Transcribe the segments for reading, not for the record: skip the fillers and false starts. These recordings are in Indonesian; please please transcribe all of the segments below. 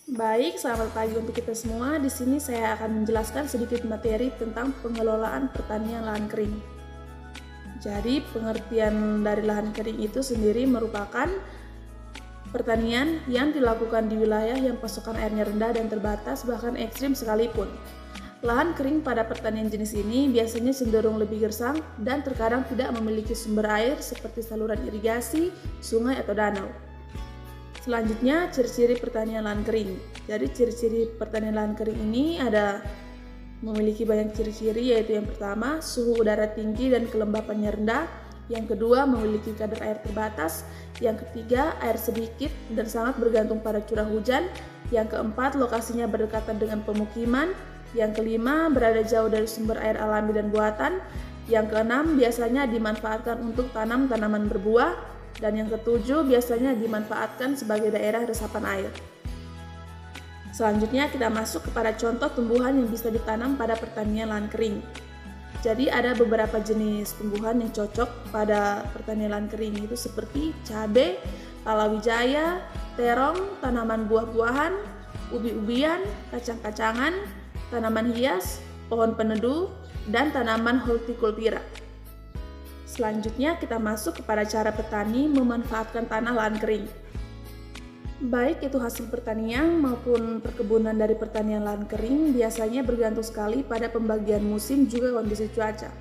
Baik, selamat pagi untuk kita semua. Di sini saya akan menjelaskan sedikit materi tentang pengelolaan pertanian lahan kering. Jadi, pengertian dari lahan kering itu sendiri merupakan pertanian yang dilakukan di wilayah yang pasokan airnya rendah dan terbatas, bahkan ekstrim sekalipun. Lahan kering pada pertanian jenis ini biasanya cenderung lebih gersang dan terkadang tidak memiliki sumber air seperti saluran irigasi, sungai, atau danau. Selanjutnya, ciri-ciri pertanian lahan kering. Jadi, ciri-ciri pertanian lahan kering ini memiliki banyak ciri-ciri, yaitu yang pertama, suhu udara tinggi dan kelembapannya rendah. Yang kedua, memiliki kadar air terbatas. Yang ketiga, air sedikit dan sangat bergantung pada curah hujan. Yang keempat, lokasinya berdekatan dengan pemukiman. Yang kelima, berada jauh dari sumber air alami dan buatan. Yang keenam, biasanya dimanfaatkan untuk tanam tanaman berbuah. Dan yang ketujuh, biasanya dimanfaatkan sebagai daerah resapan air. Selanjutnya kita masuk kepada contoh tumbuhan yang bisa ditanam pada pertanian lahan kering. Jadi ada beberapa jenis tumbuhan yang cocok pada pertanian lahan kering, itu seperti cabai, palawijaya, terong, tanaman buah-buahan, ubi-ubian, kacang-kacangan, tanaman hias, pohon peneduh, dan tanaman hortikultura. Selanjutnya kita masuk kepada cara petani memanfaatkan tanah lahan kering. Baik itu hasil pertanian maupun perkebunan dari pertanian lahan kering biasanya bergantung sekali pada pembagian musim juga kondisi cuaca.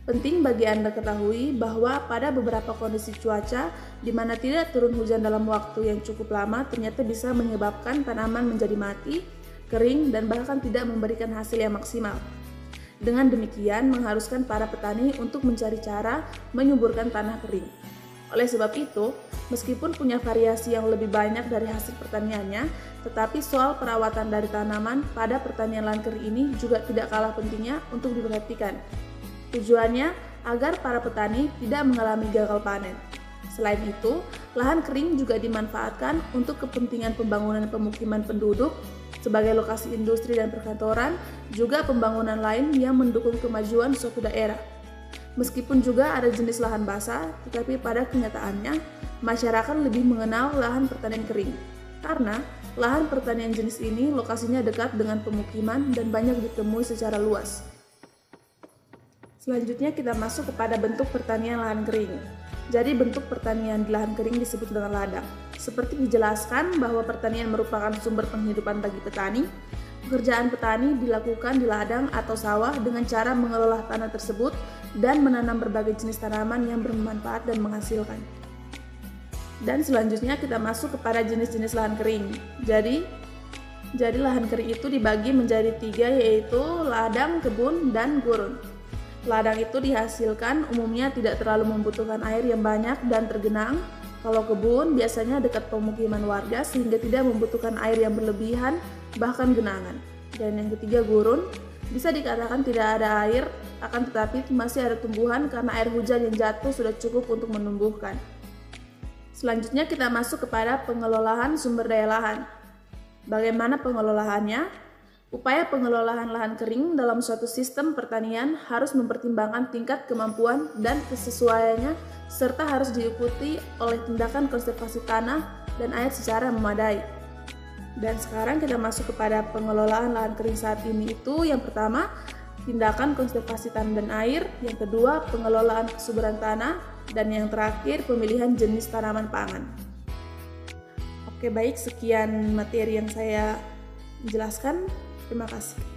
Penting bagi Anda ketahui bahwa pada beberapa kondisi cuaca di mana tidak turun hujan dalam waktu yang cukup lama ternyata bisa menyebabkan tanaman menjadi mati, kering, dan bahkan tidak memberikan hasil yang maksimal. Dengan demikian, mengharuskan para petani untuk mencari cara menyuburkan tanah kering. Oleh sebab itu, meskipun punya variasi yang lebih banyak dari hasil pertaniannya, tetapi soal perawatan dari tanaman pada pertanian lahan kering ini juga tidak kalah pentingnya untuk diperhatikan. Tujuannya agar para petani tidak mengalami gagal panen. Selain itu, lahan kering juga dimanfaatkan untuk kepentingan pembangunan pemukiman penduduk, sebagai lokasi industri dan perkantoran, juga pembangunan lain yang mendukung kemajuan suatu daerah. Meskipun juga ada jenis lahan basah, tetapi pada kenyataannya, masyarakat lebih mengenal lahan pertanian kering. Karena lahan pertanian jenis ini lokasinya dekat dengan pemukiman dan banyak ditemui secara luas. Selanjutnya kita masuk kepada bentuk pertanian lahan kering. Jadi bentuk pertanian di lahan kering disebut dengan ladang. Seperti dijelaskan bahwa pertanian merupakan sumber penghidupan bagi petani, pekerjaan petani dilakukan di ladang atau sawah dengan cara mengelola tanah tersebut dan menanam berbagai jenis tanaman yang bermanfaat dan menghasilkan. Dan selanjutnya kita masuk kepada jenis-jenis lahan kering. Jadi lahan kering itu dibagi menjadi 3, yaitu ladang, kebun, dan gurun. Ladang itu dihasilkan umumnya tidak terlalu membutuhkan air yang banyak dan tergenang. Kalau kebun biasanya dekat pemukiman warga sehingga tidak membutuhkan air yang berlebihan, bahkan genangan. Dan yang ketiga gurun, bisa dikatakan tidak ada air, akan tetapi masih ada tumbuhan karena air hujan yang jatuh sudah cukup untuk menumbuhkan. Selanjutnya kita masuk kepada pengelolaan sumber daya lahan. Bagaimana pengelolaannya? Upaya pengelolaan lahan kering dalam suatu sistem pertanian harus mempertimbangkan tingkat kemampuan dan kesesuaiannya serta harus diikuti oleh tindakan konservasi tanah dan air secara memadai. Dan sekarang kita masuk kepada pengelolaan lahan kering saat ini itu yang pertama, tindakan konservasi tanah dan air, yang kedua, pengelolaan kesuburan tanah, dan yang terakhir, pemilihan jenis tanaman pangan. Oke, baik, sekian materi yang saya jelaskan. Terima kasih.